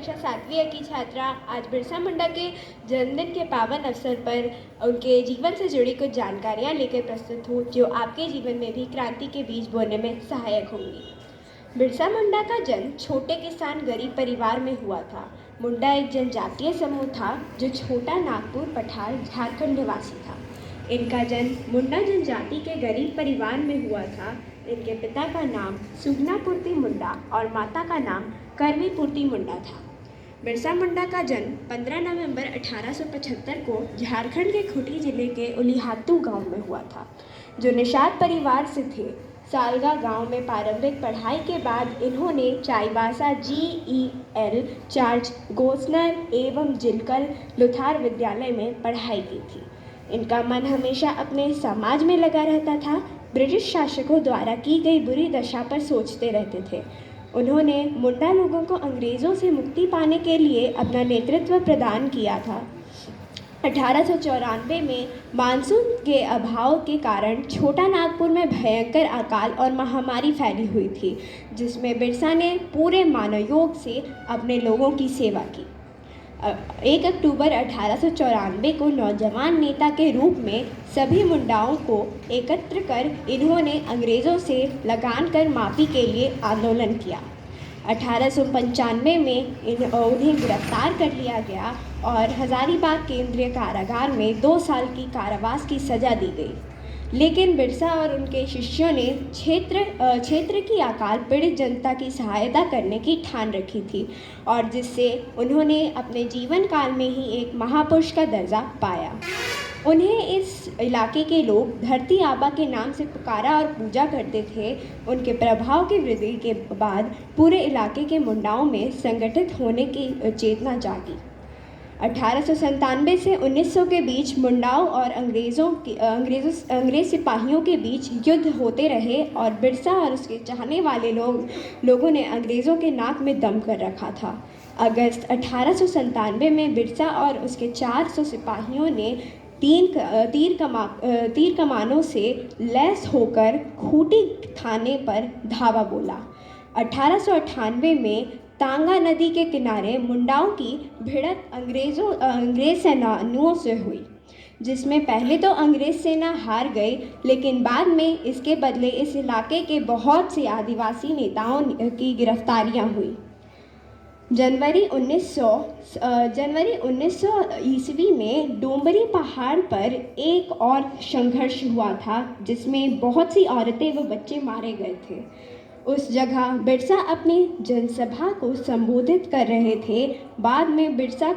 कक्षा 7वीं की छात्रा आज बिरसा मुंडा के जन्मदिन के पावन अवसर पर उनके जीवन से जुड़ी कुछ जानकारियां लेकर प्रस्तुत हूँ जो आपके जीवन में भी क्रांति के बीज बोने में सहायक होंगी। बिरसा मुंडा का जन्म छोटे किसान गरीब परिवार में हुआ था। मुंडा एक जनजातीय समूह था जो छोटा नागपुर पठार झारखंड निवासी था। इनका जन्म मुंडा जनजाति के गरीब परिवार में हुआ था। इनके पिता का नाम सुगनापुर्ति मुंडा और माता का नाम करवीपुर्ति मुंडा था। बिरसा मुंडा का जन्म 15 नवंबर 1875 को झारखंड के खूंटी जिले के उलिहातू गांव में हुआ था, जो निषाद परिवार से थे। सालगा गांव में प्रारंभिक पढ़ाई के बाद इन्होंने चाईबासा GEL चार्ज गोस्नर एवं जिलकल लुथार विद्यालय में पढ़ाई की थी। इनका मन हमेशा अपने समाज में लगा रहता था। ब्रिटिश शासकों द्वारा की गई बुरी दशा पर सोचते रहते थे। उन्होंने मुंडा लोगों को अंग्रेज़ों से मुक्ति पाने के लिए अपना नेतृत्व प्रदान किया था। 1894 में मानसून के अभाव के कारण छोटा नागपुर में भयंकर अकाल और महामारी फैली हुई थी, जिसमें बिरसा ने पूरे मानवयोग से अपने लोगों की सेवा की। 1 अक्टूबर 1894 को नौजवान नेता के रूप में सभी मुंडाओं को एकत्र कर इन्होंने अंग्रेज़ों से लगान कर माफ़ी के लिए आंदोलन किया। 1895 में उन्हें गिरफ्तार कर लिया गया और हज़ारीबाग केंद्रीय कारागार में 2 साल की कारावास की सज़ा दी गई। लेकिन बिरसा और उनके शिष्यों ने क्षेत्र की अकाल पीड़ित जनता की सहायता करने की ठान रखी थी और जिससे उन्होंने अपने जीवन काल में ही एक महापुरुष का दर्जा पाया। उन्हें इस इलाके के लोग धरती आबा के नाम से पुकारा और पूजा करते थे। उनके प्रभाव की वृद्धि के बाद पूरे इलाके के मुंडाओं में संगठित होने की चेतना जागी। 1897 से 1900 के बीच मुंडाओं और अंग्रेज सिपाहियों के बीच युद्ध होते रहे और बिरसा और उसके चाहने वाले लोगों ने अंग्रेज़ों के नाक में दम कर रखा था। अगस्त 1897 में बिरसा और उसके 400 सिपाहियों ने तीर कमानों से लैस होकर खूंटी थाने पर धावा बोला। 1898 में तांगा नदी के किनारे मुंडाओं की भिड़ंत अंग्रेज सेनानियों से हुई, जिसमें पहले तो अंग्रेज सेना हार गई, लेकिन बाद में इसके बदले इस इलाके के बहुत से आदिवासी नेताओं की गिरफ्तारियां हुई। जनवरी 1900 ईस्वी में डोंबरी पहाड़ पर एक और संघर्ष हुआ था, जिसमें बहुत सी औरतें व बच्चे मारे गए थे। उस जगह बिरसा अपनी जनसभा को संबोधित कर रहे थे। बाद में बिरसा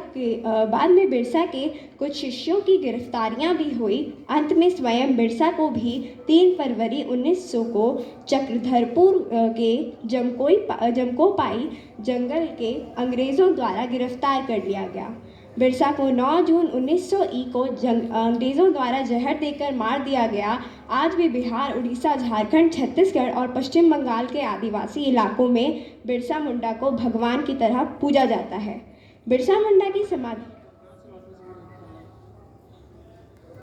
के कुछ शिष्यों की गिरफ्तारियां भी हुई। अंत में स्वयं बिरसा को भी 3 फरवरी 1900 को चक्रधरपुर के जमकोपाई जंगल के अंग्रेज़ों द्वारा गिरफ्तार कर लिया गया। बिरसा को 9 जून 1900 ई को अंग्रेज़ों द्वारा जहर देकर मार दिया गया। आज भी बिहार, उड़ीसा, झारखंड, छत्तीसगढ़ और पश्चिम बंगाल के आदिवासी इलाकों में बिरसा मुंडा को भगवान की तरह पूजा जाता है। बिरसा मुंडा की समाधि